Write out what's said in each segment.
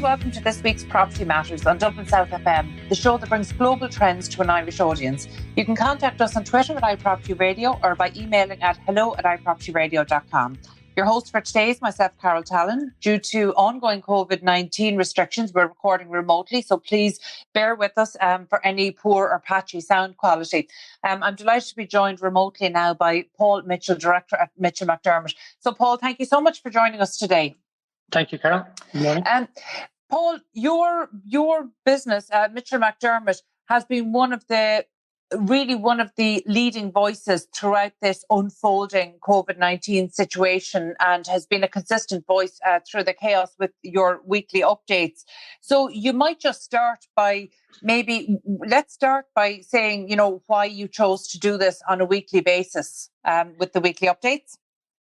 Welcome to this week's Property Matters on Dublin South FM, the show that brings global trends to an Irish audience. You can contact us on Twitter at iPropertyRadio or by emailing at hello@iPropertyRadio.com. Your host for today is myself, Carol Tallon. Due to ongoing COVID-19 restrictions, we're recording remotely, so please bear with us for any poor or patchy sound quality. I'm delighted to be joined remotely now by Paul Mitchell, Director at Mitchell McDermott. So, Paul, thank you so much for joining us today. Thank you, Carol. Good morning. Paul, your business, Mitchell McDermott, has been one of the leading voices throughout this unfolding COVID-19 situation and has been a consistent voice through the chaos with your weekly updates. So you might just start by let's start by saying, why you chose to do this on a weekly basis with the weekly updates.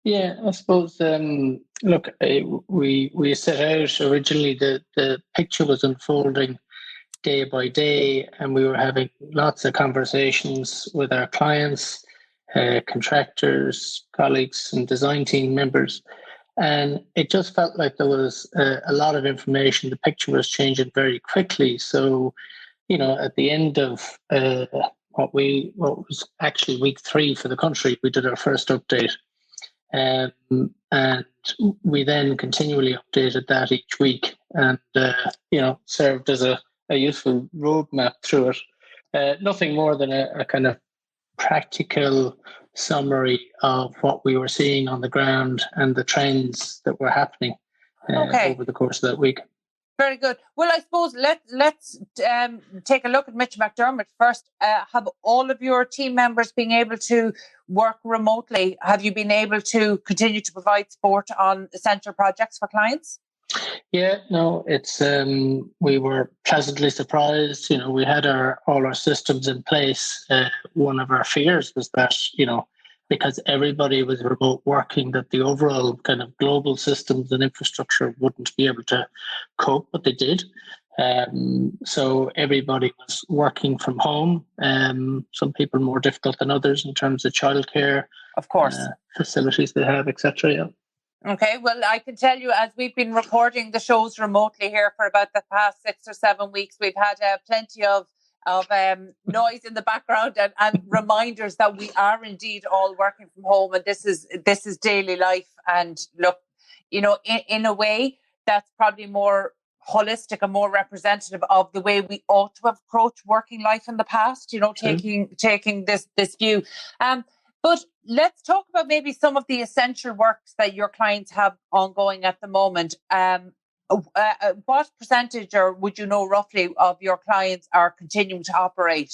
Yeah, I suppose, look, we set out originally, the picture was unfolding day by day, and we were having lots of conversations with our clients, contractors, colleagues and design team members. And it just felt like there was a lot of information. The picture was changing very quickly. So, at the end of what was actually week 3 for the country, we did our first update. And we then continually updated that each week and, served as a useful roadmap through it. Nothing more than a kind of practical summary of what we were seeing on the ground and the trends that were happening over the course of that week. Very good. Well, I suppose let's take a look at Mitch McDermott first. Have all of your team members been able to work remotely? Have you been able to continue to provide support on essential projects for clients? Yeah, no, it's we were pleasantly surprised. We had all our systems in place. One of our fears was that, because everybody was remote working, that the overall kind of global systems and infrastructure wouldn't be able to cope, but they did. So everybody was working from home. Some people more difficult than others in terms of childcare, of course, facilities they have, etc. Yeah. Okay, well, I can tell you, as we've been recording the shows remotely here for about the past 6 or 7 weeks, we've had plenty of noise in the background and reminders that we are indeed all working from home, and this is daily life. And look, in a way, that's probably more holistic and more representative of the way we ought to have approached working life in the past. Taking this view. But let's talk about maybe some of the essential works that your clients have ongoing at the moment. What percentage, or would you know roughly, of your clients are continuing to operate?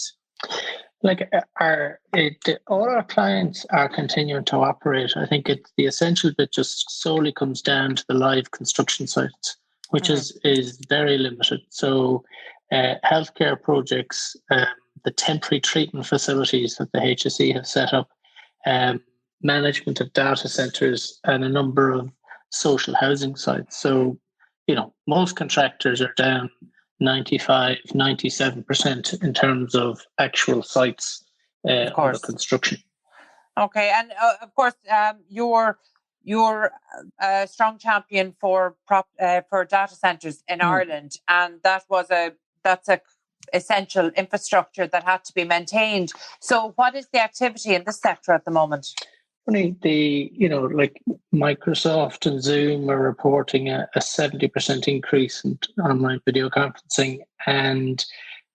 All our clients are continuing to operate. I think the essential bit just solely comes down to the live construction sites, which is very limited. So healthcare projects, the temporary treatment facilities that the HSE have set up, management of data centres, and a number of social housing sites. So, most contractors are down 95, 97% in terms of actual sites under construction. Okay, and of course, you're a strong champion for data centres in Ireland, and that's a essential infrastructure that had to be maintained. So, what is the activity in this sector at the moment? Like Microsoft and Zoom are reporting a 70% increase in online video conferencing, and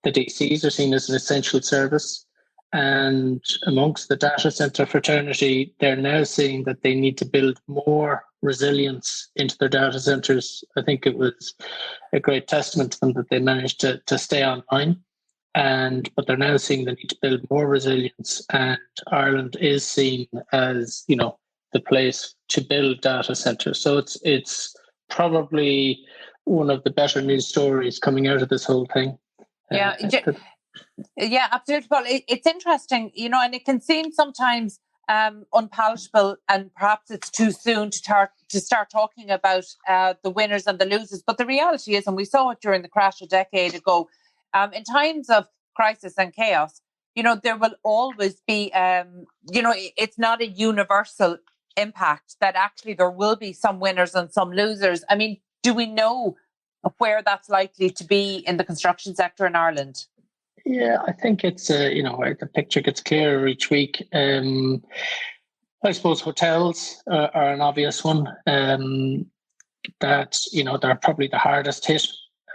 the DCs are seen as an essential service. And amongst the data center fraternity, they're now seeing that they need to build more resilience into their data centers. I think it was a great testament to them that they managed to stay online. But they're now seeing the need to build more resilience, and Ireland is seen as, the place to build data centers. So it's probably one of the better news stories coming out of this whole thing. Yeah, absolutely, Paul. It's interesting, and it can seem sometimes unpalatable, and perhaps it's too soon to to start talking about the winners and the losers. But the reality is, and we saw it during the crash a decade ago, in times of crisis and chaos, there will always be, it's not a universal impact, that actually there will be some winners and some losers. I mean, do we know where that's likely to be in the construction sector in Ireland? Yeah, I think it's, the picture gets clearer each week. I suppose hotels are an obvious one. That, they're probably the hardest hit.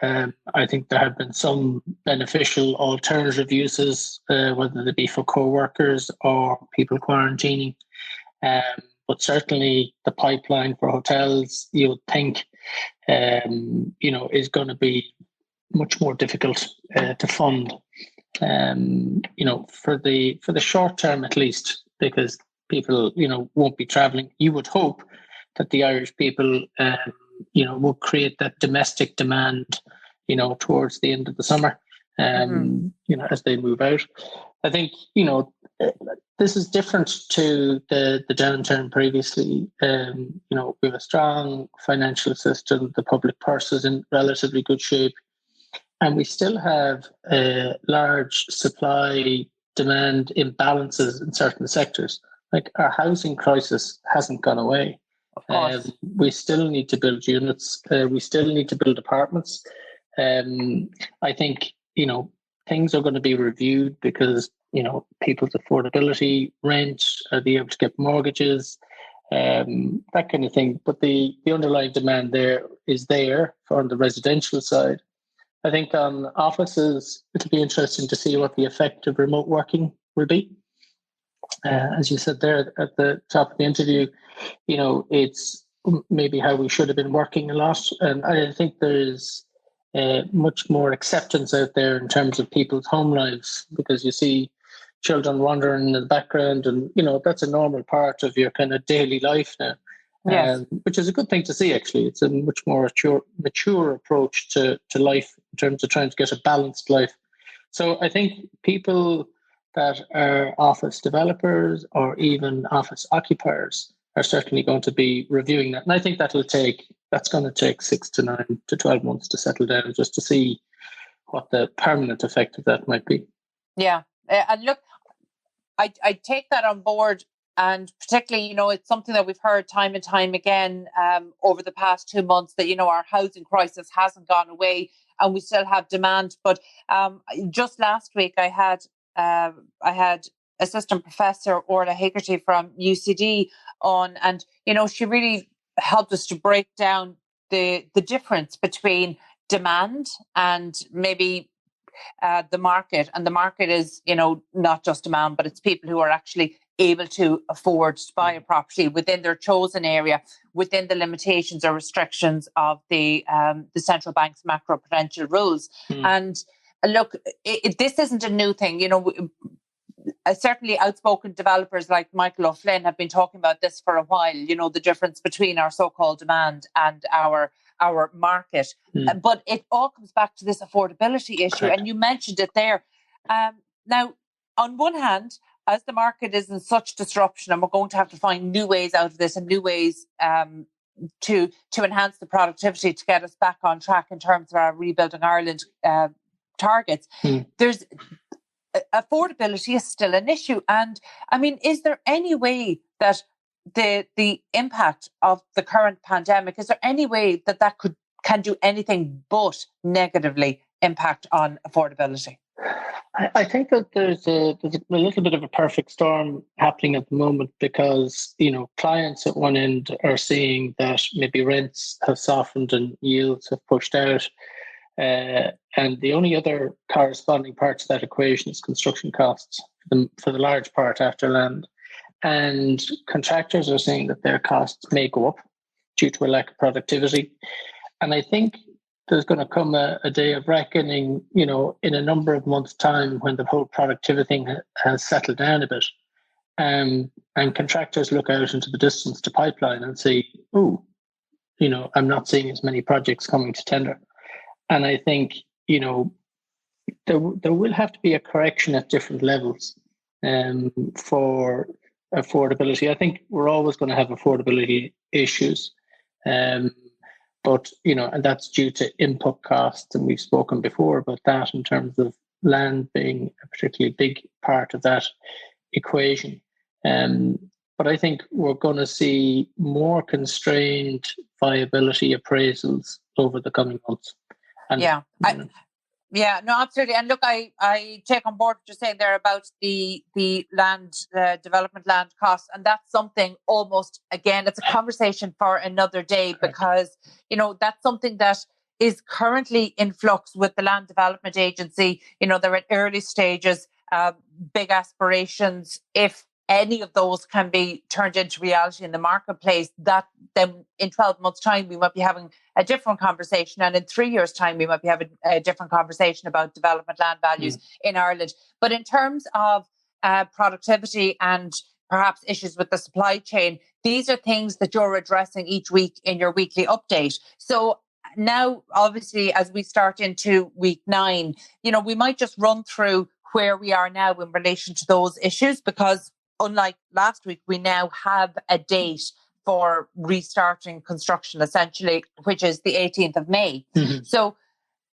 I think there have been some beneficial alternative uses, whether they be for co-workers or people quarantining. But certainly the pipeline for hotels, you would think, is going to be much more difficult to fund. For the short term at least, because people, won't be traveling. You would hope that the Irish people, will create that domestic demand, towards the end of the summer, as they move out. I think, this is different to the downturn previously. We have a strong financial system. The public purse is in relatively good shape. And we still have large supply-demand imbalances in certain sectors. Like our housing crisis hasn't gone away. We still need to build units. We still need to build apartments. I think, things are going to be reviewed because, people's affordability, rent, are they able to get mortgages, that kind of thing. But the underlying demand there is there on the residential side. I think on offices, it'll be interesting to see what the effect of remote working will be. As you said there at the top of the interview, it's maybe how we should have been working a lot. And I think there's much more acceptance out there in terms of people's home lives, because you see children wandering in the background, and, that's a normal part of your kind of daily life now. Yes. Which is a good thing to see, actually. It's a much more mature approach to life in terms of trying to get a balanced life. So I think people that are office developers or even office occupiers are certainly going to be reviewing that. And I think that's going to take 6 to 9 to 12 months to settle down, just to see what the permanent effect of that might be. Yeah. And look, I take that on board. And particularly, it's something that we've heard time and time again over the past 2 months, that, our housing crisis hasn't gone away and we still have demand. But just last week, I had Assistant Professor Orla Hegarty from UCD on, and, she really helped us to break down the difference between demand and maybe the market. And the market is, not just demand, but it's people who are actually able to afford to buy a property within their chosen area, within the limitations or restrictions of the central bank's macroprudential rules. And look, this isn't a new thing. Certainly outspoken developers like Michael O'Flynn have been talking about this for a while, the difference between our so-called demand and our market. But it all comes back to this affordability issue. Correct. And you mentioned it there. Now, on one hand, as the market is in such disruption, and we're going to have to find new ways out of this and new ways to enhance the productivity to get us back on track in terms of our Rebuilding Ireland targets, there's affordability is still an issue. And I mean, is there any way that the impact of the current pandemic, is there any way that can do anything but negatively impact on affordability? I think that there's a little bit of a perfect storm happening at the moment, because, clients at one end are seeing that maybe rents have softened and yields have pushed out. And the only other corresponding part to that equation is construction costs for the large part after land. And contractors are saying that their costs may go up due to a lack of productivity. And I think there's going to come a day of reckoning, in a number of months' time, when the whole productivity thing has settled down a bit. And contractors look out into the distance to pipeline and say, I'm not seeing as many projects coming to tender. And I think, there will have to be a correction at different levels for affordability. I think we're always going to have affordability issues. But, and that's due to input costs. And we've spoken before about that in terms of land being a particularly big part of that equation. But I think we're going to see more constrained viability appraisals over the coming months. And, Yeah, no, absolutely. And look, I take on board what you're saying there about the land development land costs. And that's something almost, again, it's a conversation for another day, because, that's something that is currently in flux with the Land Development Agency. They're at early stages, big aspirations. If any of those can be turned into reality in the marketplace, that then in 12 months' time, we might be having a different conversation. And in 3 years' time, we might be having a different conversation about development land values in Ireland. But in terms of productivity and perhaps issues with the supply chain, these are things that you're addressing each week in your weekly update. So now, obviously, as we start into week 9, we might just run through where we are now in relation to those issues, because unlike last week, we now have a date for restarting construction, essentially, which is the 18th of May. Mm-hmm. So,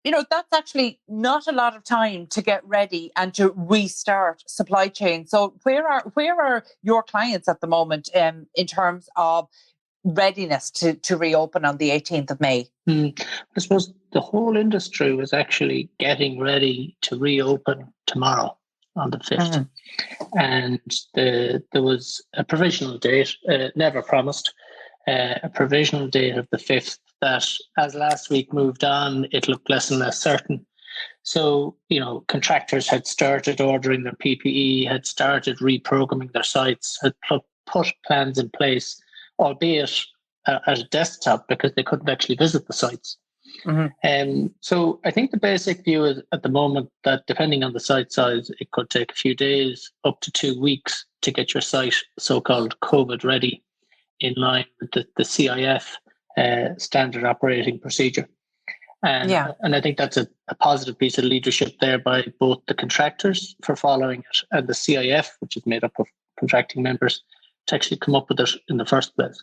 that's actually not a lot of time to get ready and to restart supply chain. So where are your clients at the moment in terms of readiness to reopen on the 18th of May? I suppose the whole industry was actually getting ready to reopen tomorrow on the 5th. Mm-hmm. And there was a provisional date, never promised, a provisional date of the 5th that, as last week moved on, it looked less and less certain. So, contractors had started ordering their PPE, had started reprogramming their sites, had put plans in place, albeit at a desktop, because they couldn't actually visit the sites. Mm-hmm. So I think the basic view is at the moment that, depending on the site size, it could take a few days up to 2 weeks to get your site so-called COVID ready, in line with the CIF standard operating procedure. And I think that's a positive piece of leadership there by both the contractors for following it and the CIF, which is made up of contracting members, to actually come up with it in the first place.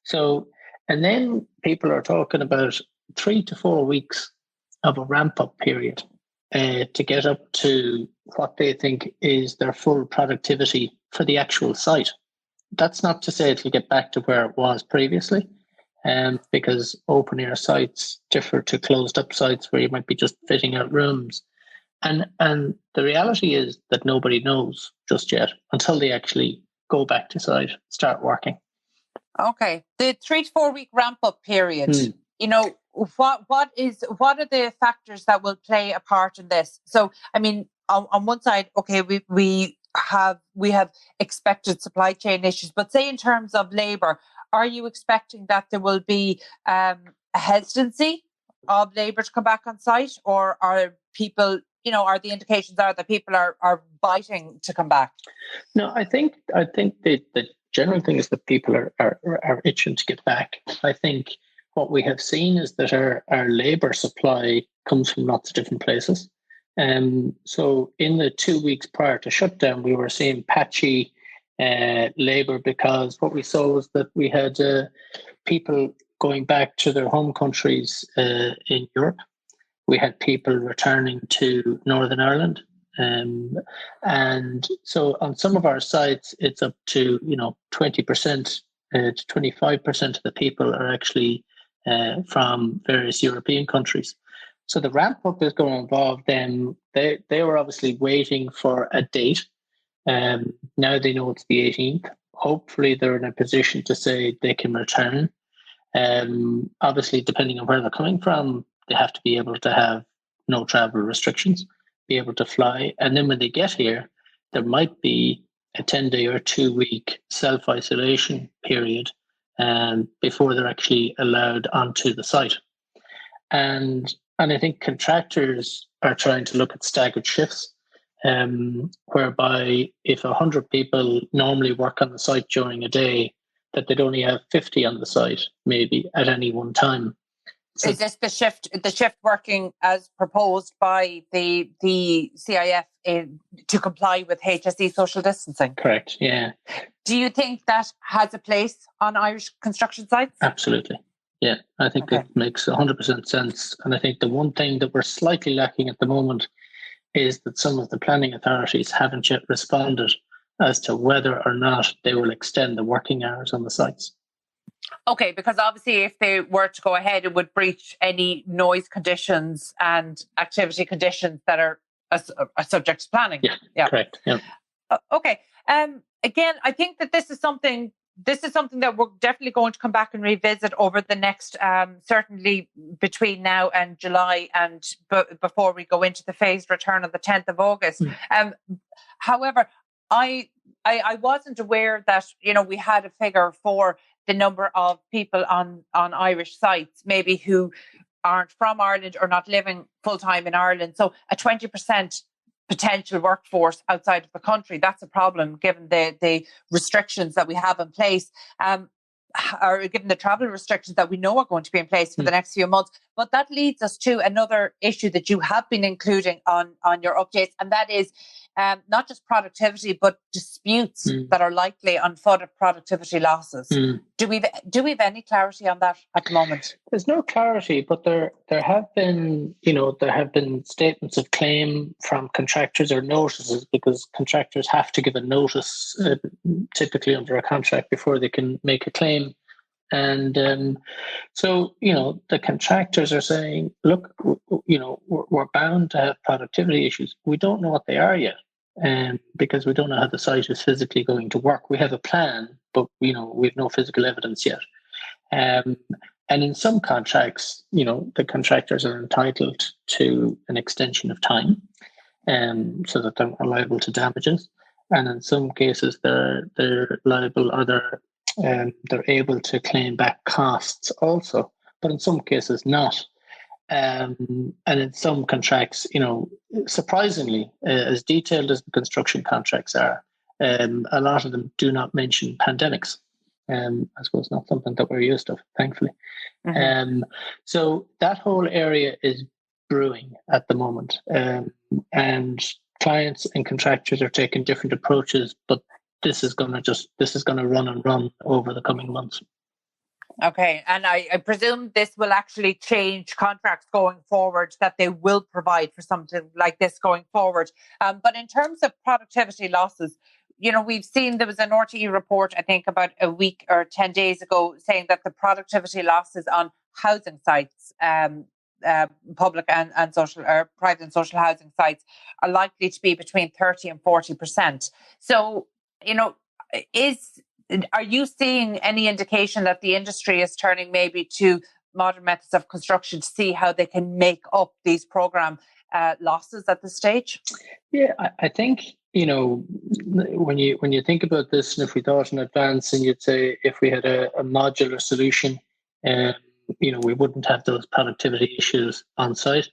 So, and then people are talking about 3 to 4 weeks of a ramp-up period to get up to what they think is their full productivity for the actual site. That's not to say it'll get back to where it was previously, because open-air sites differ to closed-up sites where you might be just fitting out rooms. And the reality is that nobody knows just yet until they actually go back to site, start working. Okay. The 3 to 4 week ramp-up period, what are the factors that will play a part in this? So, I mean, on one side, okay, we have expected supply chain issues, but say in terms of labour, are you expecting that there will be a hesitancy of labour to come back on site, or are people, are the indications are that people are biting to come back? No, I think the general thing is that people are itching to get back. I think what we have seen is that our labour supply comes from lots of different places. So in the 2 weeks prior to shutdown, we were seeing patchy labour, because what we saw was that we had people going back to their home countries in Europe. We had people returning to Northern Ireland. And so on some of our sites, it's up to 20% to 25% of the people are actually from various European countries. So the ramp up is going to involve them. They were obviously waiting for a date. Now they know it's the 18th. Hopefully they're in a position to say they can return. Obviously, depending on where they're coming from, they have to be able to have no travel restrictions, be able to fly. And then when they get here, there might be a 10-day or 2-week self-isolation period before they're actually allowed onto the site. And I think contractors are trying to look at staggered shifts, whereby if 100 people normally work on the site during a day, that they'd only have 50 on the site, maybe at any one time. So, is this the shift working as proposed by the CIF to comply with HSE social distancing? Correct, yeah. Do you think that has a place on Irish construction sites? Absolutely. Yeah, I think Okay. it makes 100% sense. And I think the one thing that we're slightly lacking at the moment is that some of the planning authorities haven't yet responded as to whether or not they will extend the working hours on the sites. Okay, because obviously if they were to go ahead, it would breach any noise conditions and activity conditions that are subject to planning. Yeah. Correct. Yeah. Okay. Again, I think that this is something that we're definitely going to come back and revisit over the next, certainly between now and July, and before we go into the phased return on the 10th of August. However, I wasn't aware that, we had a figure for the number of people on Irish sites, maybe who aren't from Ireland or not living full time in Ireland. So a 20% potential workforce outside of the country, that's a problem given the restrictions that we have in place, or given the travel restrictions that we know are going to be in place for the next few months. But that leads us to another issue that you have been including on your updates, and that is not just productivity, but disputes that are likely on foot of productivity losses. Do we have any clarity on that at the moment? There's no clarity, but there have been statements of claim from contractors or notices, because contractors have to give a notice typically under a contract before they can make a claim. And so, the contractors are saying, look, we're bound to have productivity issues. We don't know what they are yet, because we don't know how the site is physically going to work. We have a plan, but, we have no physical evidence yet. And in some contracts, the contractors are entitled to an extension of time, so that they're not liable to damages. And in some cases, they're liable, or they're able to claim back costs also, but in some cases not. And in some contracts, surprisingly, as detailed as the construction contracts are, a lot of them do not mention pandemics. I suppose not something that we're used to, thankfully. So that whole area is brewing at the moment, and clients and contractors are taking different approaches, but this is going to run and run over the coming months. Okay, and I presume this will actually change contracts going forward, that they will provide for something like this going forward. But in terms of productivity losses, we've seen there was an RTE report, I think about a week or 10 days ago, saying that the productivity losses on housing sites, public and social, or private and social housing sites, are likely to be between 30 and 40%. So, are you seeing any indication that the industry is turning maybe to modern methods of construction to see how they can make up these program losses at this stage? Yeah, I think, when you think about this, and if we thought in advance, and you'd say if we had a modular solution, we wouldn't have those productivity issues on site,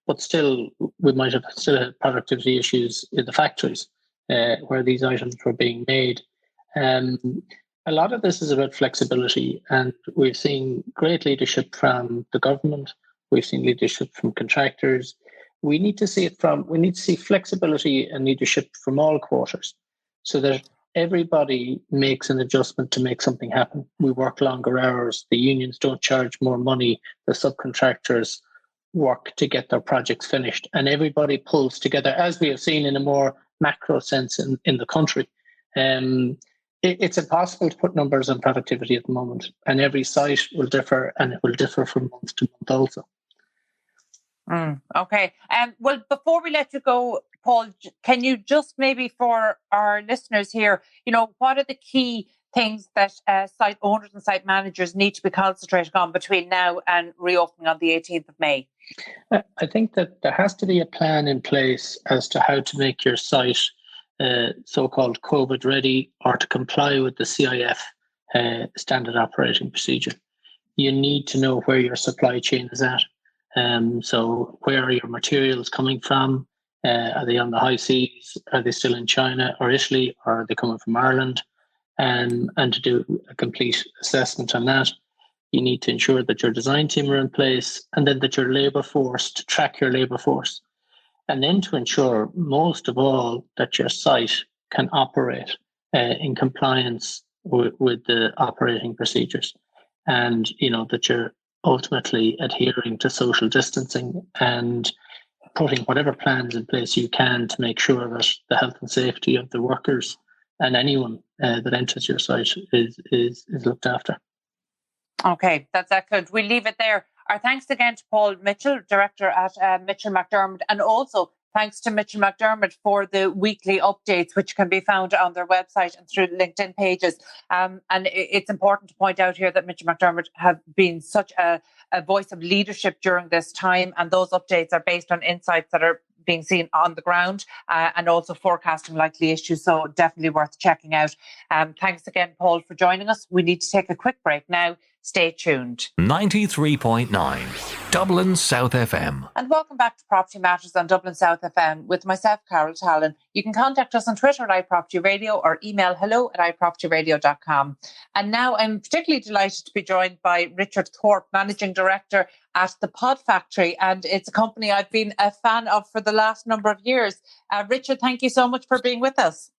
but still we might have still had productivity issues in the factories where these items were being made. A lot of this is about flexibility, and we've seen great leadership from the government. We've seen leadership from contractors. We need to see flexibility and leadership from all quarters, so that everybody makes an adjustment to make something happen. We work longer hours. The unions don't charge more money. The subcontractors work to get their projects finished, and everybody pulls together, as we have seen in a more macro sense in the country. It's impossible to put numbers on productivity at the moment, and every site will differ, and it will differ from month to month also. Okay. Well, before we let you go, Paul, can you just maybe for our listeners here, what are the key things that site owners and site managers need to be concentrating on between now and reopening on the 18th of May? I think that there has to be a plan in place as to how to make your site so-called COVID ready, or to comply with the CIF standard operating procedure. You need to know where your supply chain is at. So where are your materials coming from? Are they on the high seas? Are they still in China or Italy? Or are they coming from Ireland? And to do a complete assessment on that, you need to ensure that your design team are in place, and then that your labour force, to track your labour force. And then to ensure, most of all, that your site can operate in compliance with the operating procedures. and, that you're ultimately adhering to social distancing and putting whatever plans in place you can to make sure that the health and safety of the workers and anyone that enters your site is looked after. Okay, that's excellent. We'll leave it there. Our thanks again to Paul Mitchell, Director at Mitchell McDermott, and also thanks to Mitchell McDermott for the weekly updates, which can be found on their website and through LinkedIn pages. And it's important to point out here that Mitchell McDermott have been such a voice of leadership during this time, and those updates are based on insights that are being seen on the ground and also forecasting likely issues. So definitely worth checking out. Thanks again, Paul, for joining us. We need to take a quick break now. Stay tuned. 93.9 Dublin South FM. And welcome back to Property Matters on Dublin South FM with myself, Carol Tallon. You can contact us on Twitter at iPropertyRadio or email hello@iPropertyRadio.com. And now I'm particularly delighted to be joined by Richard Thorpe, Managing Director at the Pod Factory. And it's a company I've been a fan of for the last number of years. Richard, thank you so much for being with us.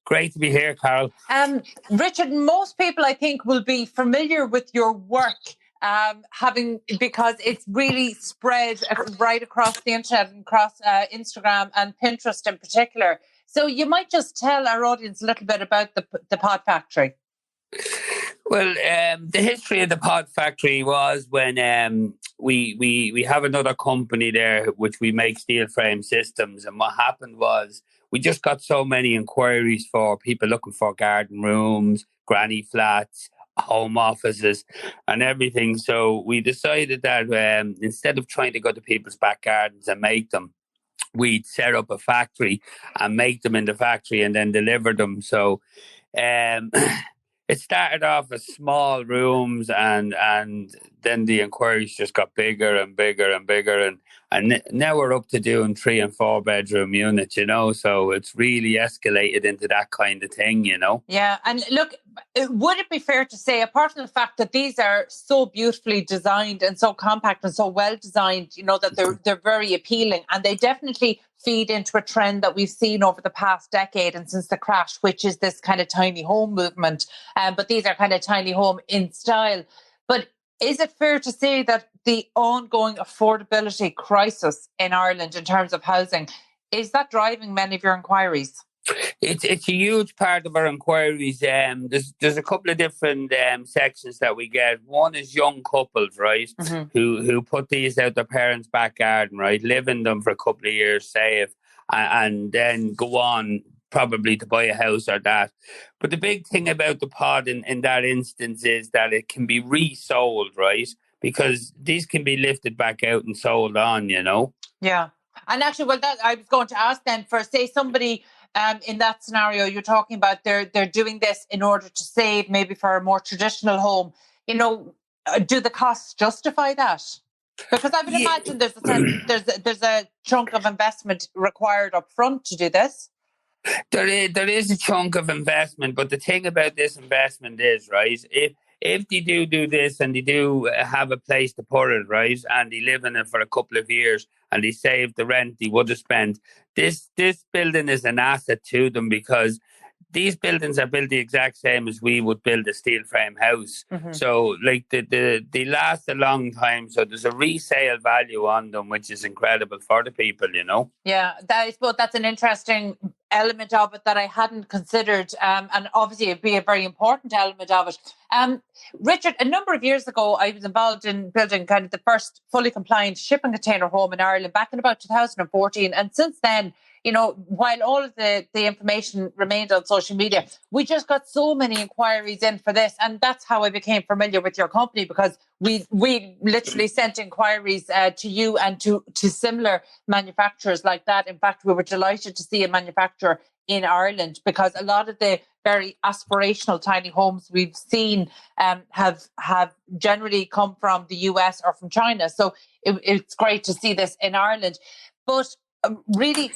Great to be here, Carol. Richard, most people, I think, will be familiar with your work, because it's really spread right across the internet and across Instagram and Pinterest in particular. So you might just tell our audience a little bit about the Pod Factory. Well, the history of the Pod Factory was when we have another company there, which we make steel frame systems. And what happened was we just got so many inquiries for people looking for garden rooms, granny flats, home offices and everything. So we decided that instead of trying to go to people's back gardens and make them, we'd set up a factory and make them in the factory and then deliver them. So it started off as small rooms and then the inquiries just got bigger and bigger and bigger. And now we're up to doing 3 and 4 bedroom units, so it's really escalated into that kind of thing, Yeah. And look, would it be fair to say, apart from the fact that these are so beautifully designed and so compact and so well designed, that they're very appealing, and they definitely feed into a trend that we've seen over the past decade and since the crash, which is this kind of tiny home movement. But these are kind of tiny home in style. But is it fair to say that the ongoing affordability crisis in Ireland in terms of housing, is that driving many of your inquiries? It's a huge part of our inquiries. There's a couple of different sections that we get. One is young couples, right, who put these out their parents' back garden, right, live in them for a couple of years, save, and then go on probably to buy a house or that. But the big thing about the pod in that instance is that it can be resold, right, because these can be lifted back out and sold on, Yeah. And actually, well, that I was going to ask then, for, say, somebody in that scenario you're talking about, they're doing this in order to save, maybe for a more traditional home. Do the costs justify that? Because I would imagine there's a chunk of investment required up front to do this. There is a chunk of investment, but the thing about this investment is, right, if they do this and they do have a place to put it, right, and they live in it for a couple of years and they save the rent they would have spent, this building is an asset to them, because these buildings are built the exact same as we would build a steel frame house. So like they last a long time. So there's a resale value on them, which is incredible for the people, Yeah, I suppose that's an interesting element of it that I hadn't considered. And obviously it'd be a very important element of it. Richard, a number of years ago, I was involved in building kind of the first fully compliant shipping container home in Ireland back in about 2014. And since then, while all of the information remained on social media, we just got so many inquiries in for this. And that's how I became familiar with your company, because we literally sent inquiries to you and to similar manufacturers like that. In fact, we were delighted to see a manufacturer in Ireland, because a lot of the very aspirational tiny homes we've seen have generally come from the US or from China. So it's great to see this in Ireland. But really,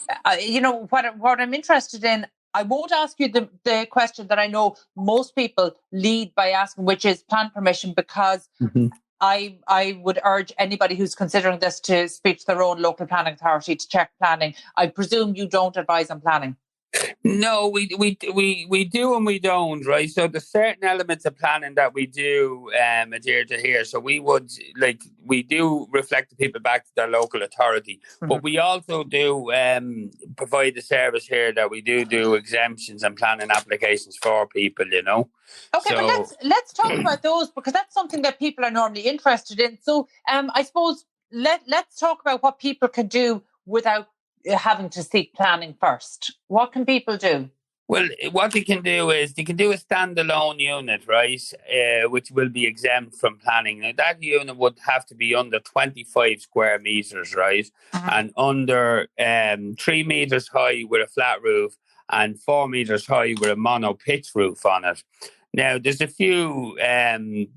what I'm interested in, I won't ask you the question that I know most people lead by asking, which is plan permission, because I would urge anybody who's considering this to speak to their own local planning authority to check planning. I presume you don't advise on planning. No, we do and we don't, right? So there's certain elements of planning that we do adhere to here. So we do reflect the people back to their local authority, but we also do provide the service here that we do exemptions and planning applications for people, you know. Okay, So, but let's talk about those, because that's something that people are normally interested in. So I suppose let's talk about what people can do without having to seek planning first. What can people do? well, what they can do is they can do a standalone unit, right, which will be exempt from planning. Now, that unit would have to be under 25 square meters, right, and under 3 meters high with a flat roof and 4 meters high with a mono pitch roof on it. Now, there's a few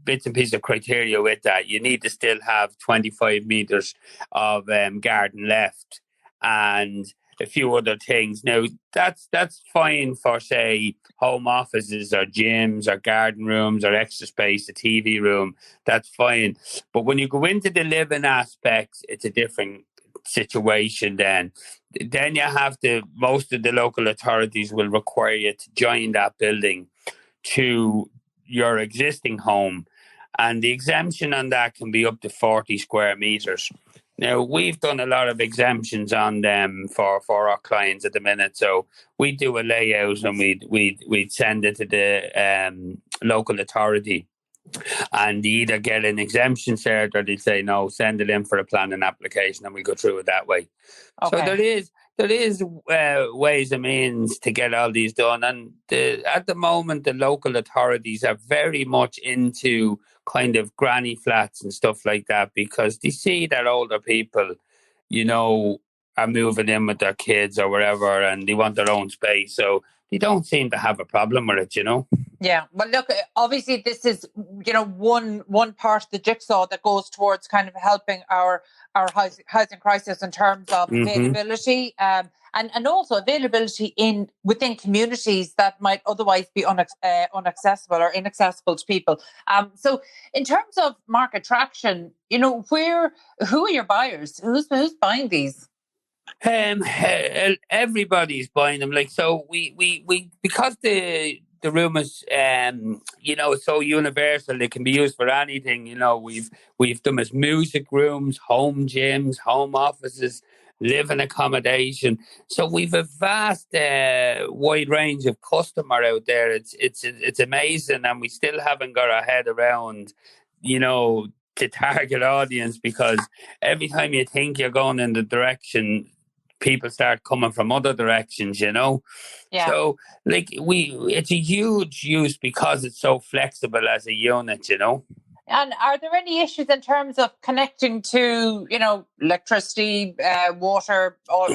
bits and pieces of criteria with that. You need to still have 25 meters of garden left and a few other things. Now, that's fine for, say, home offices or gyms or garden rooms or extra space, a TV room. That's fine. But when you go into the living aspects, it's a different situation then. Then you have to, most of the local authorities will require you to join that building to your existing home. And the exemption on that can be up to 40 square meters. Now, we've done a lot of exemptions on them for our clients at the minute. So we do a layout and we'd send it to the local authority. And they either get an exemption cert or they'd say, no, send it in for a planning application and we go through it that way. Okay. So there is ways and means to get all these done. And at the moment, the local authorities are very much into kind of granny flats and stuff like that because they see that older people, you know, are moving in with their kids or wherever and they want their own space. So they don't seem to have a problem with it, you know. Yeah, well, look, obviously this is, you know, one part of the jigsaw that goes towards kind of helping our housing crisis in terms of availability and also availability within communities that might otherwise be unaccessible or inaccessible to people. So in terms of market traction, you know, who are your buyers? Who's buying these? Everybody's buying them. Like, so we because the room is you know, so universal, it can be used for anything. You know, we've them as music rooms, home gyms, home offices, living accommodation. So we've a vast wide range of customer out there. It's amazing, and we still haven't got our head around, you know, the target audience, because every time you think you're going in the direction, people start coming from other directions, you know. Yeah. So like it's a huge use because it's so flexible as a unit, you know. And are there any issues in terms of connecting to, you know, electricity, water, or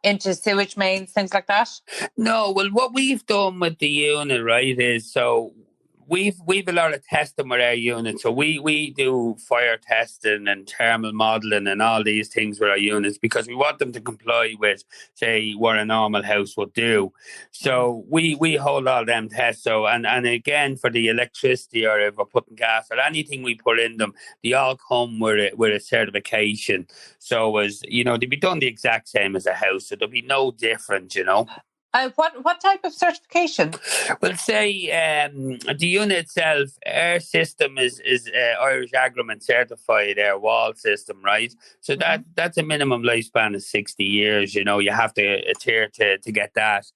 into sewage mains, things like that? No, well, what we've done with the unit, right, is so we've a lot of testing with our units. So we do fire testing and thermal modelling and all these things with our units because we want them to comply with, say, what a normal house would do. So we hold all them tests. So and again, for the electricity, or if we're putting gas or anything we put in them, they all come with a certification. So as you know, they'll be done the exact same as a house. So there'll be no difference, you know. What type of certification? Well, say the unit itself, our system is Irish Agreement certified, our wall system, right? So that's a minimum lifespan of 60 years. You know, you have to adhere to get that.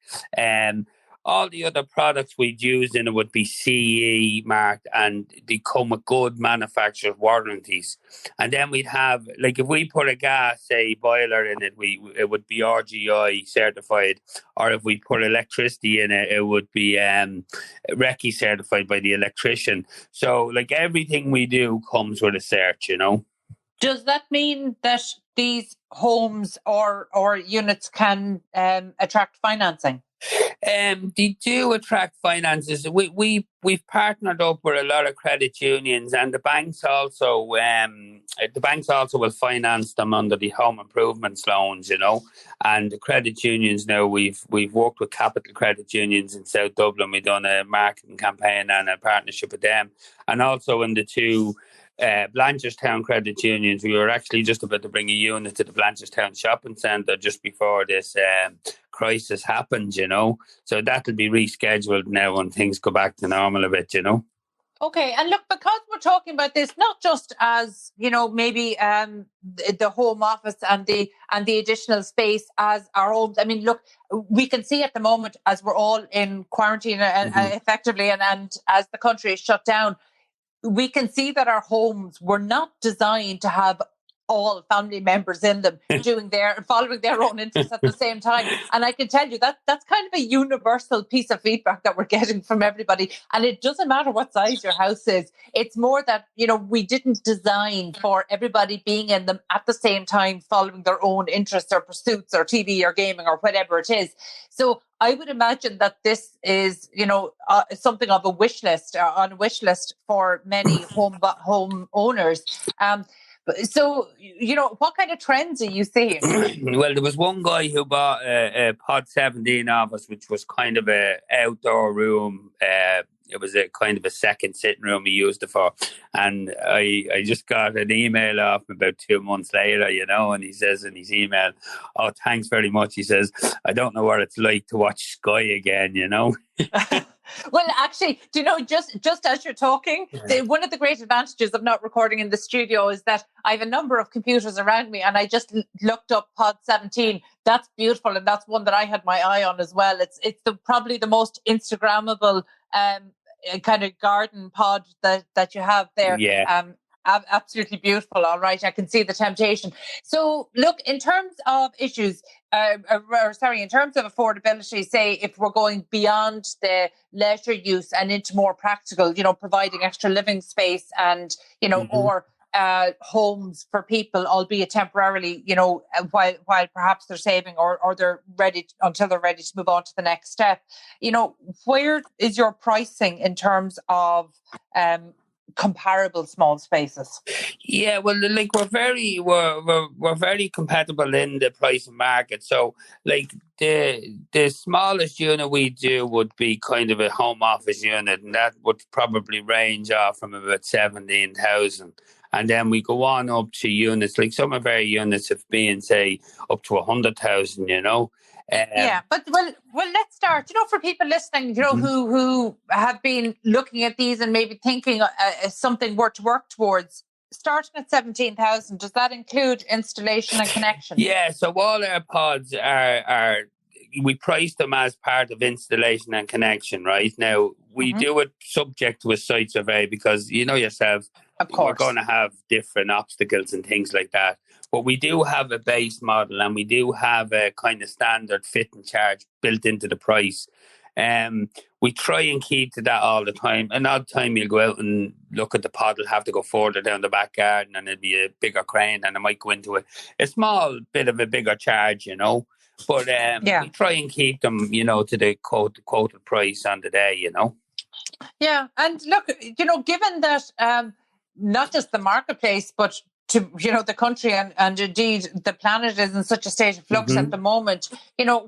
All the other products we'd use in it would be CE marked, and they come with good manufacturer warranties. And then we'd have, like, if we put a gas, say, boiler in it, it would be RGI certified. Or if we put electricity in it, it would be Recce certified by the electrician. So, like, everything we do comes with a cert, you know. Does that mean that these homes or units can attract financing? They do attract finances. We've partnered up with a lot of credit unions, and the banks also will finance them under the home improvements loans, you know. And the credit unions now, we've worked with Capital Credit Unions in South Dublin. We've done a marketing campaign and a partnership with them, and also in the two Blanchardstown Credit Unions. We were actually just about to bring a unit to the Blanchardstown Shopping Centre just before this crisis happened, So that'll be rescheduled now when things go back to normal a bit, Okay, and look, because we're talking about this not just as maybe the home office and the additional space as our homes. I mean, look, we can see at the moment as we're all in quarantine effectively, and as the country is shut down, we can see that our homes were not designed to have all family members in them following their own interests at the same time. And I can tell you that that's kind of a universal piece of feedback that we're getting from everybody. And it doesn't matter what size your house is. It's more that, we didn't design for everybody being in them at the same time, following their own interests or pursuits or TV or gaming or whatever it is. So I would imagine that this is, something of a wish list, on a wish list for many home owners. So, what kind of trends are you seeing? Well, there was one guy who bought a Pod 17 office, which was kind of a outdoor room. It was a kind of a second sitting room he used it for. And I just got an email off him about 2 months later, and he says in his email, "Oh, thanks very much." He says, "I don't know what it's like to watch Sky again, Well, actually, just as you're talking, one of the great advantages of not recording in the studio is that I have a number of computers around me, and I just looked up Pod 17. That's beautiful, and that's one that I had my eye on as well. It's probably the most Instagrammable kind of garden pod that you have there. Yeah. Absolutely beautiful. All right, I can see the temptation. So, look, in terms of issues, in terms of affordability, say if we're going beyond the leisure use and into more practical, providing extra living space and or homes for people, albeit temporarily, while perhaps they're saving or they're ready until they're ready to move on to the next step. Where is your pricing in terms of comparable small spaces? Yeah, well, like we're very compatible in the pricing market. So, like the smallest unit we do would be kind of a home office unit, and that would probably range off from about 17,000. And then we go on up to units, like some of our units have been, say, up to 100,000, Yeah, but well, let's start. For people listening, who have been looking at these and maybe thinking something worth to work towards. Starting at 17,000, does that include installation and connection? Yeah, so all our pods are we price them as part of installation and connection. Right now, we do it subject to a site survey because yourself. Of course. We're going to have different obstacles and things like that. But we do have a base model and we do have a kind of standard fit and charge built into the price. We try and keep to that all the time. Another time you'll go out and look at the pod, will have to go further down the back garden and it'll be a bigger crane and it might go into a small bit of a bigger charge, But we try and keep them, to the quoted price on the day, Yeah, and look, given that not just the marketplace, but to the country and indeed the planet is in such a state of flux at the moment,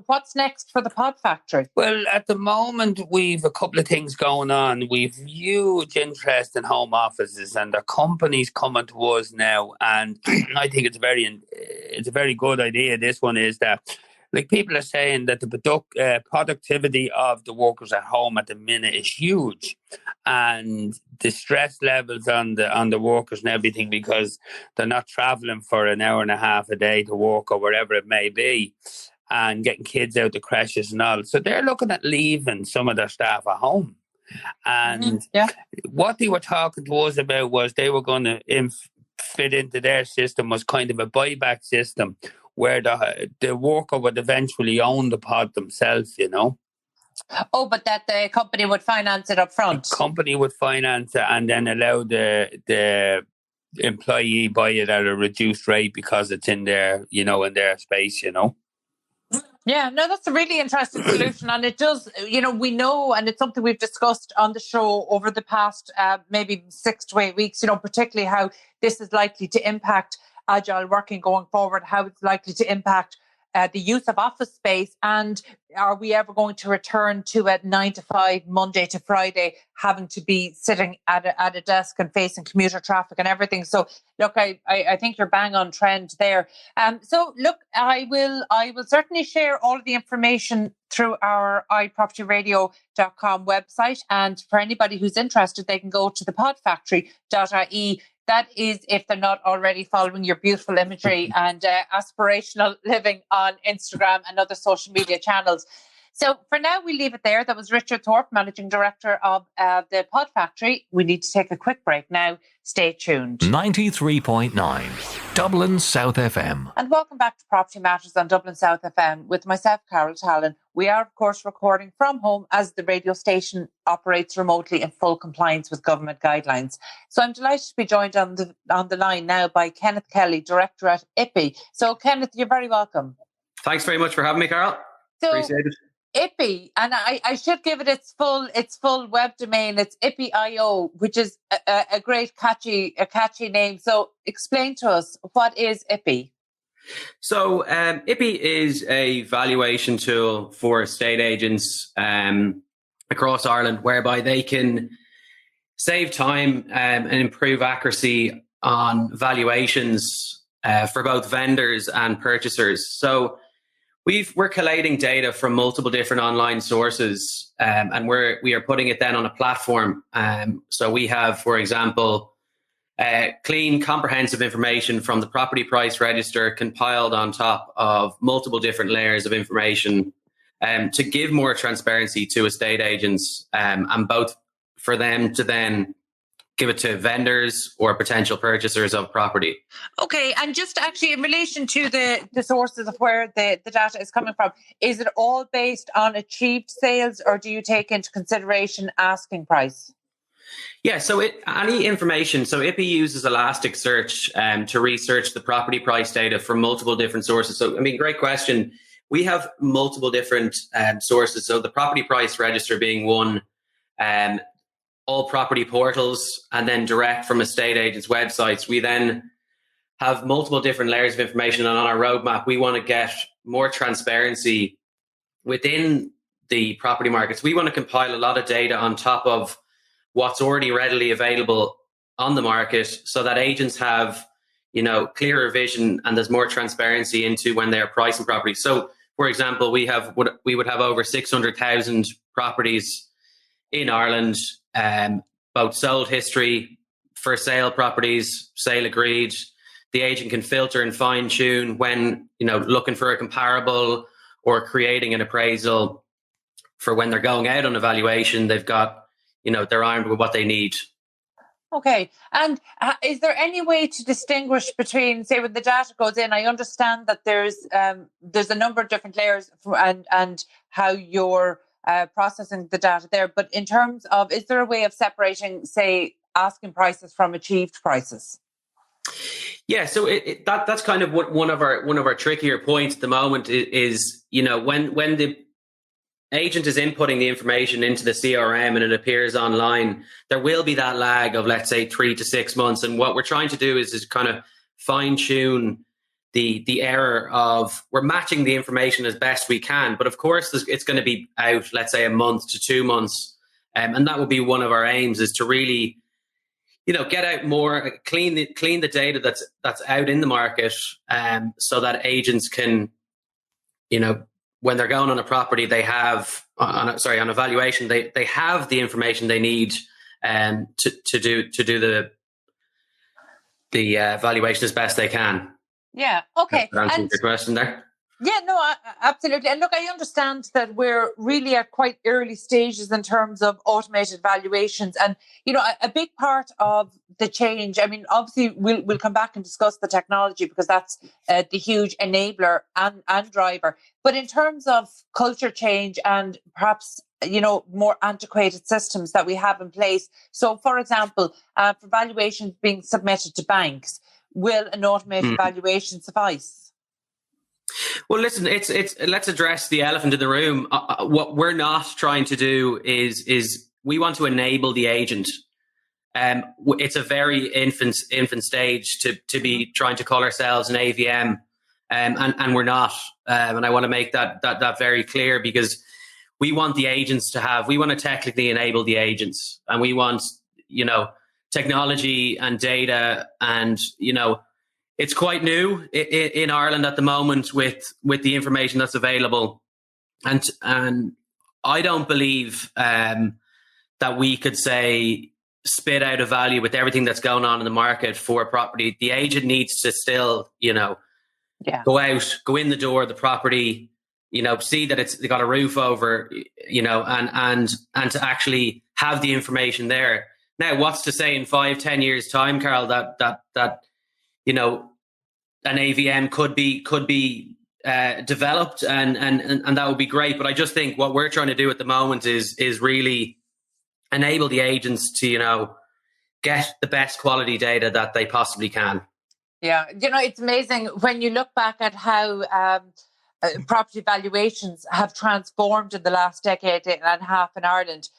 what's next for the pod factory? Well, at the moment we've a couple of things going on. We've huge interest in home offices and the companies coming to us now, and I think it's a very good idea. This one is that, like, people are saying that the productivity of the workers at home at the minute is huge, and the stress levels on the workers and everything, because they're not traveling for an hour and a half a day to work or wherever it may be, and getting kids out the creches and all. So they're looking at leaving some of their staff at home. And what they were talking to us about was they were going to fit into their system was kind of a buyback system, where the worker would eventually own the pod themselves, Oh, but that the company would finance it up front. The company would finance it and then allow the employee buy it at a reduced rate because it's in their, in their space, Yeah, no, that's a really interesting solution. And it does, we know, and it's something we've discussed on the show over the past maybe 6 to 8 weeks, particularly how this is likely to impact agile working going forward, how it's likely to impact the use of office space, and are we ever going to return to a 9 to 5, Monday to Friday, having to be sitting at a desk and facing commuter traffic and everything? So look, I think you're bang on trend there. So look, I will certainly share all of the information through our iPropertyRadio.com website. And for anybody who's interested, they can go to thepodfactory.ie. That is, if they're not already following your beautiful imagery and aspirational living on Instagram and other social media channels. So for now, we leave it there. That was Richard Thorpe, Managing Director of the Pod Factory. We need to take a quick break now. Stay tuned. 93.9 Dublin South FM. And welcome back to Property Matters on Dublin South FM with myself, Carol Tallon. We are, of course, recording from home as the radio station operates remotely in full compliance with government guidelines. So I'm delighted to be joined on the line now by Kenneth Kelly, Director at IPI. So Kenneth, you're very welcome. Thanks very much for having me, Carol. Appreciate it. IPI, and I should give it its full web domain. It's IPI.io, which is a great catchy name. So explain to us, what is IPI? So IPI is a valuation tool for estate agents across Ireland, whereby they can save time and improve accuracy on valuations for both vendors and purchasers. So we're collating data from multiple different online sources, and we are putting it then on a platform. So we have, for example, clean, comprehensive information from the property price register compiled on top of multiple different layers of information to give more transparency to estate agents, and both for them to then give it to vendors or potential purchasers of property. Okay, and just actually in relation to the sources of where the data is coming from, is it all based on achieved sales, or do you take into consideration asking price? Yeah, so any information, so IPI uses Elasticsearch to research the property price data from multiple different sources. So, great question. We have multiple different sources. So the property price register being one, all property portals, and then direct from estate agents' websites. We then have multiple different layers of information, and on our roadmap, we want to get more transparency within the property markets. We want to compile a lot of data on top of what's already readily available on the market, so that agents have, clearer vision and there's more transparency into when they're pricing properties. So, for example, we would have over 600,000 properties in Ireland, both sold history, for sale properties, sale agreed. The agent can filter and fine tune when, looking for a comparable or creating an appraisal for when they're going out on evaluation. They've got, they're armed with what they need. Okay. And is there any way to distinguish between, say, when the data goes in? I understand that there's a number of different layers and how you're processing the data there. But in terms of, is there a way of separating, say, asking prices from achieved prices? Yeah, so that's kind of what one of our trickier points at the moment is when the agent is inputting the information into the CRM and it appears online, there will be that lag of, let's say, 3 to 6 months. And what we're trying to do is kind of fine tune the error of, we're matching the information as best we can. But of course, it's going to be out, let's say, a month to 2 months. And that will be one of our aims, is to really, get out more, clean the data that's out in the market, so that agents can, when they're going on a property, they have on a valuation, they have the information they need to do the valuation as best they can. Yeah. Okay. Answering your question there. Yeah, no, absolutely. And look, I understand that we're really at quite early stages in terms of automated valuations. And, a big part of the change, obviously we'll come back and discuss the technology, because that's the huge enabler and driver. But in terms of culture change and perhaps, more antiquated systems that we have in place. So, for example, for valuations being submitted to banks, will an automated valuation suffice? Well, listen, let's address the elephant in the room. What we're not trying to do is we want to enable the agent. It's a very infant stage to be trying to call ourselves an AVM. and we're not. And I want to make that very clear, because we want the agents we want to technically enable the agents, and we want, technology and data, and, it's quite new in Ireland at the moment with the information that's available. And I don't believe that we could say spit out a value with everything that's going on in the market for a property. The agent needs to still, go out, go in the door of the property, see that they got a roof over, and to actually have the information there. Now, what's to say in 5-10 years time, Carol, that an AVM could be developed, and that would be great. But I just think what we're trying to do at the moment is really enable the agents to, get the best quality data that they possibly can. Yeah, it's amazing when you look back at how property valuations have transformed in the last decade and a half in Ireland.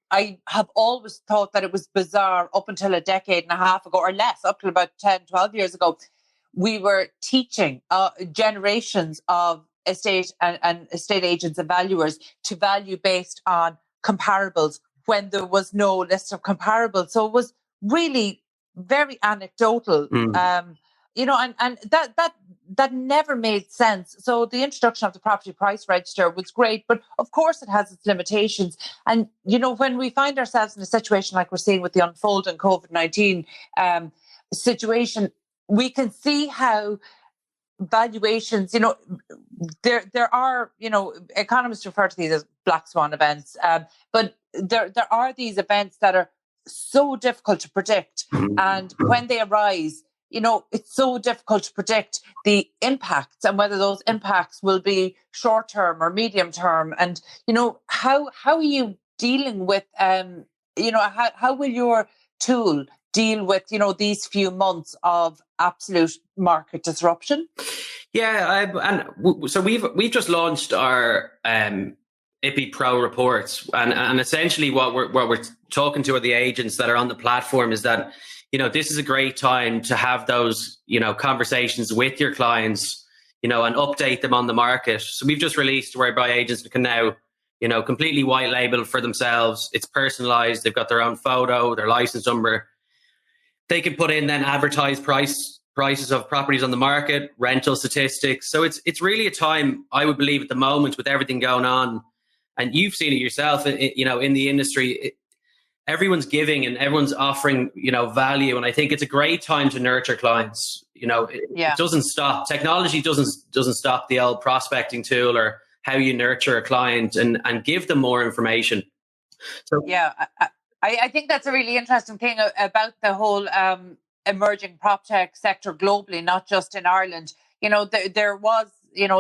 I have always thought that it was bizarre up until a decade and a half ago, or less, up to about 10, 12 years ago. We were teaching generations of estate and estate agents and valuers to value based on comparables when there was no list of comparables. So it was really very anecdotal, and that never made sense. So the introduction of the property price register was great, but of course it has its limitations. And, when we find ourselves in a situation like we're seeing with the unfolding COVID-19 situation, we can see how valuations, there are, economists refer to these as black swan events, but there are these events that are so difficult to predict. And when they arise, it's so difficult to predict the impacts and whether those impacts will be short term or medium term. And, how are you dealing with, how will your tool deal with, these few months of absolute market disruption? Yeah, so we've just launched our IPI Pro reports, and essentially what we're talking to the agents that are on the platform is that, this is a great time to have those, conversations with your clients, and update them on the market. So we've just released whereby agents can now, completely white label for themselves. It's personalized. They've got their own photo, their license number. They can put in then advertised prices of properties on the market, rental statistics. So it's really a time, I would believe, at the moment with everything going on, and you've seen it yourself, in the industry, everyone's giving and everyone's offering, value. And I think it's a great time to nurture clients. It doesn't stop. Technology doesn't stop the old prospecting tool or how you nurture a client and give them more information. So yeah, I think that's a really interesting thing about the whole emerging PropTech sector globally, not just in Ireland. There was,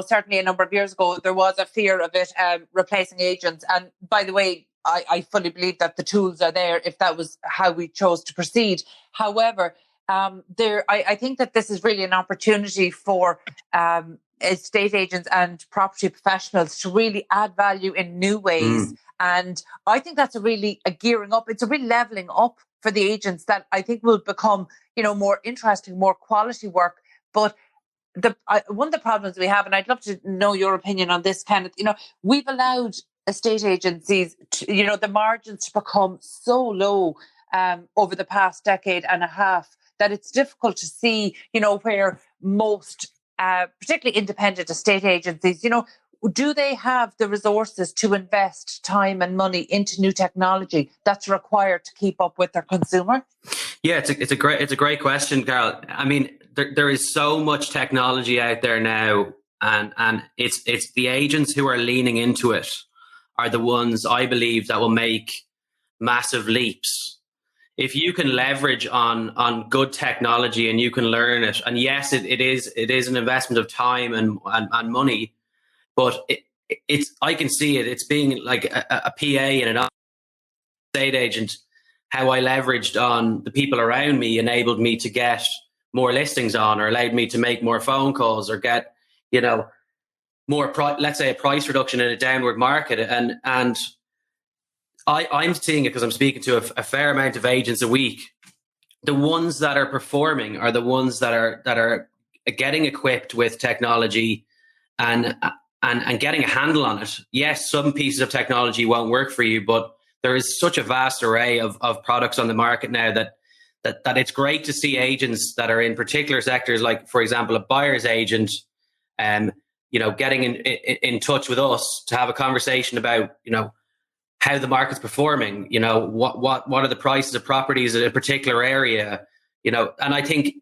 certainly a number of years ago, there was a fear of it replacing agents. And by the way, I fully believe that the tools are there if that was how we chose to proceed. However, I think that this is really an opportunity for estate agents and property professionals to really add value in new ways. And I think that's a gearing up. It's a real leveling up for the agents that I think will become, more interesting, more quality work. But one of the problems we have, and I'd love to know your opinion on this, Kenneth, we've allowed estate agencies to, the margins to become so low over the past decade and a half that it's difficult to see, where most, particularly independent estate agencies, do they have the resources to invest time and money into new technology that's required to keep up with their consumer? Yeah, it's a great question, Carol. I mean, there is so much technology out there now, and it's the agents who are leaning into it are the ones, I believe, that will make massive leaps. If you can leverage on good technology and you can learn it, and yes, it is an investment of time and money, but I can see it. It's being like a PA and an estate agent. How I leveraged on the people around me enabled me to get more listings on, or allowed me to make more phone calls, or get more let's say a price reduction in a downward market. And I'm seeing it because I'm speaking to a fair amount of agents a week. The ones that are performing are the ones that are getting equipped with technology and getting a handle on it. Yes, some pieces of technology won't work for you, but there is such a vast array of products on the market now that it's great to see agents that are in particular sectors, like, for example, a buyer's agent, getting in touch with us to have a conversation about, how the market's performing, what are the prices of properties in a particular area, and I think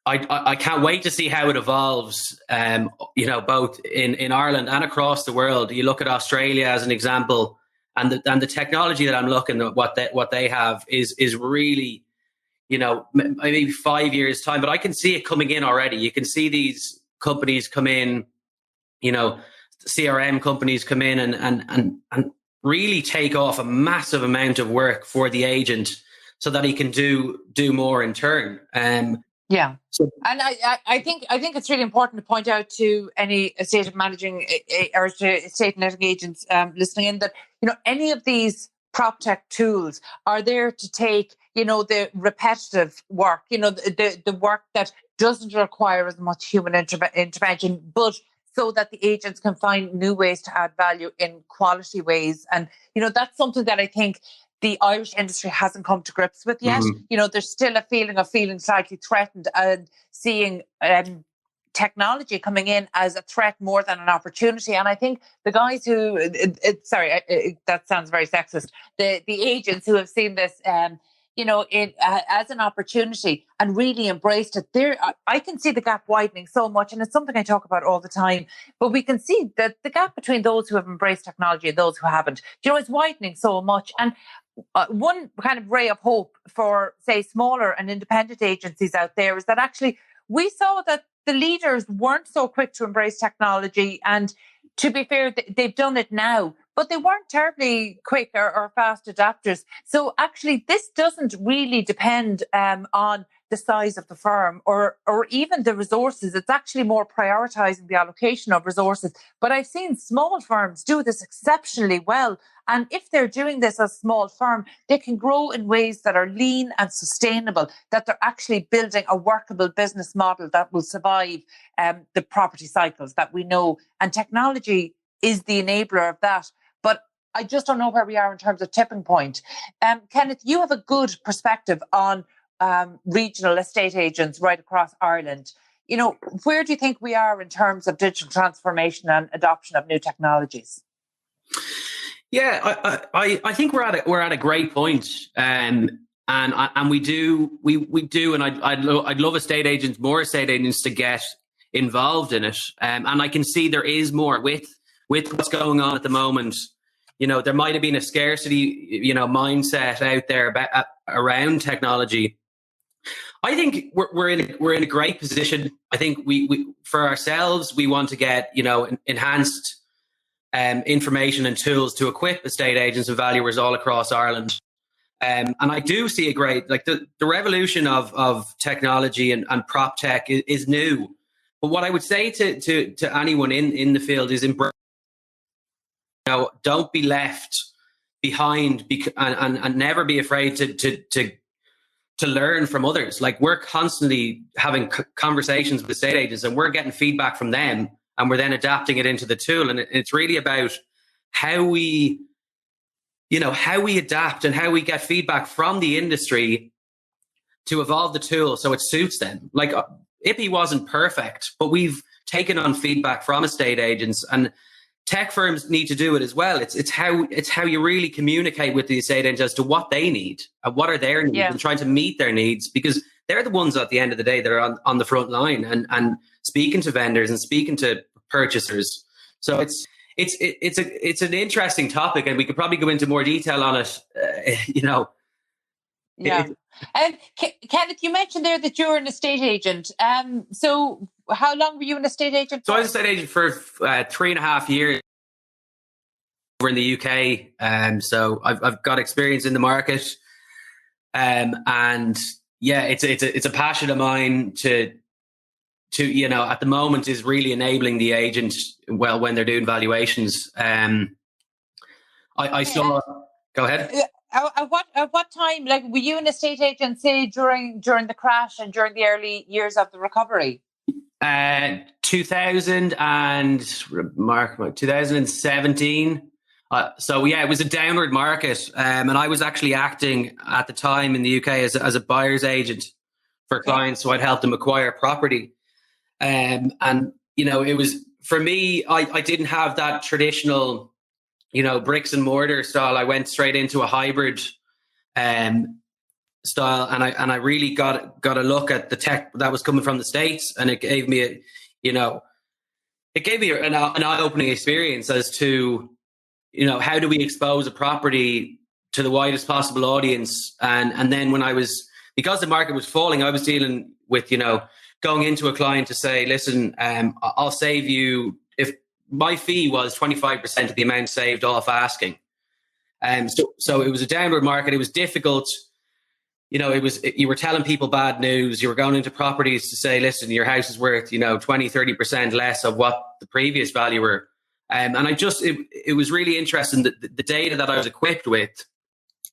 I can't wait to see how it evolves, both in Ireland and across the world. You look at Australia as an example, and the technology that I'm looking at, what they have is really, maybe 5 years time, but I can see it coming in already. You can see these companies come in, CRM companies come in and really take off a massive amount of work for the agent so that he can do more in turn. Yeah. And I think it's really important to point out to any estate managing or estate netting agents listening in that, any of these prop tech tools are there to take, the repetitive work, the work that doesn't require as much human intervention, but so that the agents can find new ways to add value in quality ways. And, that's something that I think the Irish industry hasn't come to grips with yet. There's still a feeling of feeling slightly threatened and seeing technology coming in as a threat more than an opportunity. And I think the guys who, that sounds very sexist, the agents who have seen this, as an opportunity and really embraced it, I can see the gap widening so much. And it's something I talk about all the time. But we can see that the gap between those who have embraced technology and those who haven't, is widening so much. And one kind of ray of hope for, say, smaller and independent agencies out there is that actually we saw that the leaders weren't so quick to embrace technology. And to be fair, they've done it now, but they weren't terribly quick or fast adapters. So actually, this doesn't really depend on the size of the firm or even the resources. It's actually more prioritizing the allocation of resources. But I've seen small firms do this exceptionally well. And if they're doing this as a small firm, they can grow in ways that are lean and sustainable, that they're actually building a workable business model that will survive the property cycles that we know. And technology is the enabler of that. But I just don't know where we are in terms of tipping point. Kenneth, you have a good perspective on regional estate agents right across Ireland. Where do you think we are in terms of digital transformation and adoption of new technologies? Yeah, I think we're at a great point, and we do, and I'd love more estate agents to get involved in it, and I can see there is more with what's going on at the moment. There might have been a scarcity, mindset out there around technology. I think we're in a great position. I think we for ourselves, we want to get enhanced information and tools to equip estate agents and valuers all across Ireland. And I do see a great, the revolution of technology and prop tech is new. But what I would say to anyone in the field is embrace. Don't be left behind and never be afraid to learn from others. We're constantly having conversations with estate agents and we're getting feedback from them and we're then adapting it into the tool. And it's really about how we adapt and how we get feedback from the industry to evolve the tool so it suits them. IPI wasn't perfect, but we've taken on feedback from estate agents, and tech firms need to do it as well. It's how you really communicate with the estate agents as to what they need and what are their needs, and trying to meet their needs, because they're the ones at the end of the day that are on the front line and speaking to vendors and speaking to purchasers. So it's an interesting topic, and we could probably go into more detail on it. Yeah. And Kenneth, you mentioned there that you're an estate agent. So how long were you an estate agent for? So I was an estate agent for 3.5 years over in the UK. So I've got experience in the market. And yeah, it's a passion of mine to at the moment is really enabling the agent when they're doing valuations. I saw. Go ahead. At what time, like, were you an estate agent, say, during the crash and during the early years of the recovery? 2017. So yeah, it was a downward market, and I was actually acting at the time in the UK as a buyer's agent for clients, so I'd help them acquire property. And it was, for me, I didn't have that traditional, bricks and mortar style. I went straight into a hybrid style, and I really got a look at the tech that was coming from the States, and it gave me an eye-opening experience as to, how do we expose a property to the widest possible audience. And then because the market was falling, I was dealing with, going into a client to say, listen, I'll save you, if my fee was 25% of the amount saved off asking. So it was a downward market. It was difficult. You were telling people bad news. You were going into properties to say, listen, your house is worth, 20, 30% less of what the previous valuer. And it was really interesting that the data that I was equipped with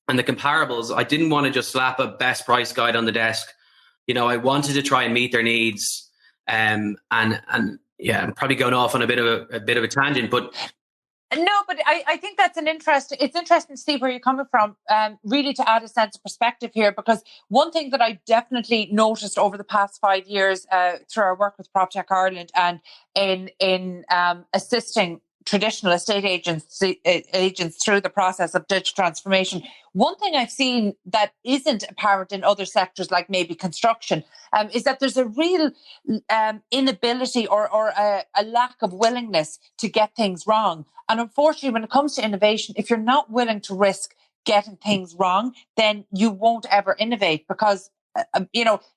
and the comparables, I didn't want to just slap a best price guide on the desk. I wanted to try and meet their needs. And yeah, I'm probably going off on a bit of a tangent, but no, but I think it's interesting to see where you're coming from, really, to add a sense of perspective here, because one thing that I definitely noticed over the past 5 years through our work with PropTech Ireland and in assisting traditional estate agents through the process of digital transformation, one thing I've seen that isn't apparent in other sectors, like maybe construction, is that there's a real inability or a lack of willingness to get things wrong. And unfortunately, when it comes to innovation, if you're not willing to risk getting things wrong, then you won't ever innovate, because,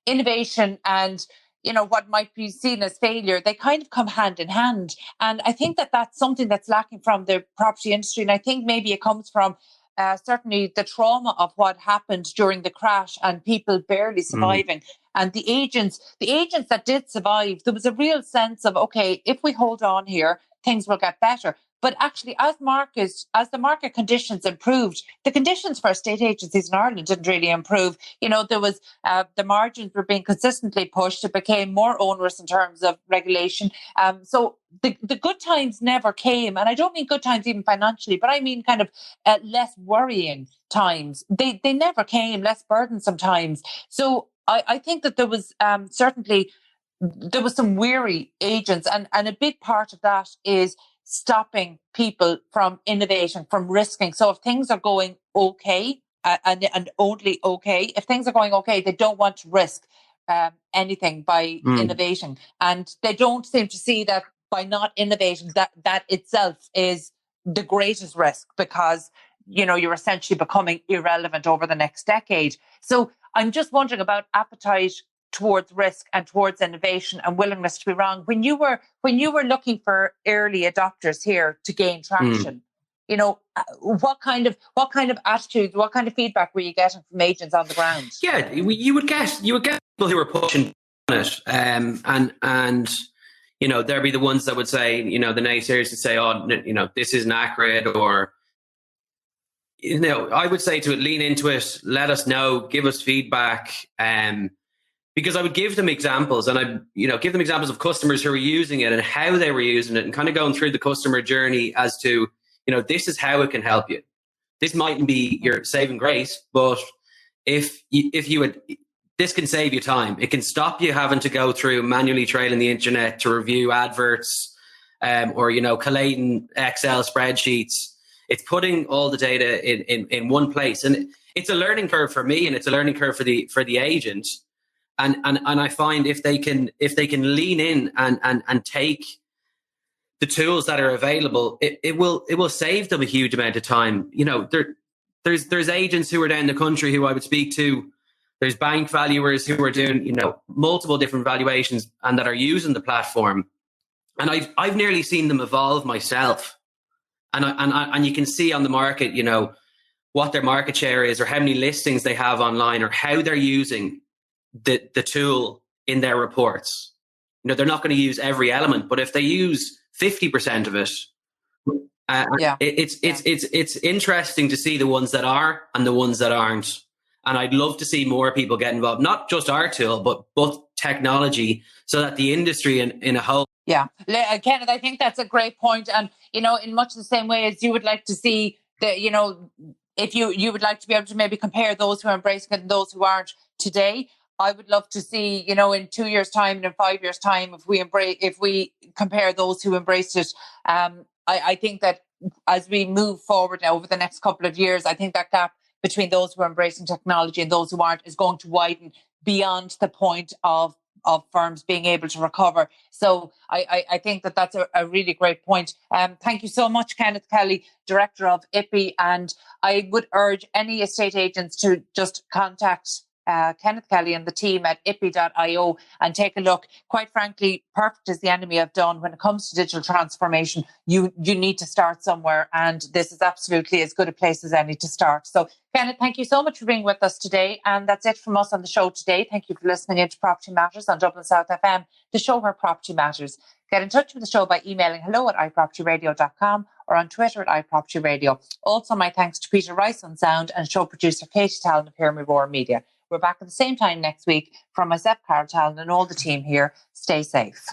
innovation and, what might be seen as failure, they kind of come hand in hand. And I think that that's something that's lacking from the property industry. And I think maybe it comes from certainly the trauma of what happened during the crash and people barely surviving. And the agents that did survive, there was a real sense of, okay, if we hold on here, things will get better. But actually, as the market conditions improved, the conditions for estate agencies in Ireland didn't really improve. There was the margins were being consistently pushed. It became more onerous in terms of regulation. So the good times never came, and I don't mean good times even financially, but I mean kind of less worrying times. They never came, less burdensome times. So I think that there was certainly there was some weary agents, and a big part of that is stopping people from innovating, from risking. So if things are going okay, and only okay, if things are going okay, they don't want to risk anything by innovating. And they don't seem to see that by not innovating, that itself is the greatest risk, because, you're essentially becoming irrelevant over the next decade. So I'm just wondering about appetite towards risk and towards innovation and willingness to be wrong. When you were looking for early adopters here to gain traction, what kind of attitudes, what kind of feedback were you getting from agents on the ground? Yeah, you would get people who were pushing on it, and there'd be the ones that would say, the naysayers would say, oh, this isn't accurate, or I would say to it, lean into it, let us know, give us feedback, because I would give them examples, and I give them examples of customers who were using it and how they were using it, and kind of going through the customer journey as to, this is how it can help you. This mightn't be your saving grace, but if you would, this can save you time. It can stop you having to go through manually trailing the internet to review adverts, or collating Excel spreadsheets. It's putting all the data in one place, and it's a learning curve for me, and it's a learning curve for the agent. And I find if they can lean in and take the tools that are available, it will save them a huge amount of time. There's agents who are down the country who I would speak to. There's bank valuers who are doing multiple different valuations and that are using the platform. And I've nearly seen them evolve myself. And you can see on the market, what their market share is, or how many listings they have online, or how they're using the tool in their reports. They're not going to use every element, but if they use 50% of it It's interesting to see the ones that are and the ones that aren't. And I'd love to see more people get involved, not just our tool, but both technology, so that the industry in a whole. Yeah, Kenneth, I think that's a great point. And, in much the same way as you would like to see that, if you would like to be able to maybe compare those who are embracing it and those who aren't today, I would love to see, in 2 years' time and in 5 years' time, if we compare those who embraced it. I think that as we move forward now over the next couple of years, I think that gap between those who are embracing technology and those who aren't is going to widen beyond the point of firms being able to recover. So I think that that's a really great point. Thank you so much, Kenneth Kelly, Director of IPI. And I would urge any estate agents to just contact Kenneth Kelly and the team at ipi.io and take a look. Quite frankly, perfect is the enemy of done. When it comes to digital transformation, you need to start somewhere, and this is absolutely as good a place as any to start. So, Kenneth, thank you so much for being with us today. And that's it from us on the show today. Thank you for listening in to Property Matters on Dublin South FM, the show where property matters. Get in touch with the show by emailing hello@ipropertyradio.com or on Twitter @ipropertyradio. Also, my thanks to Peter Rice on sound and show producer Katie Talon of Hear Me Roar Media. We're back at the same time next week. From myself, Carol Talon, and all the team here, stay safe.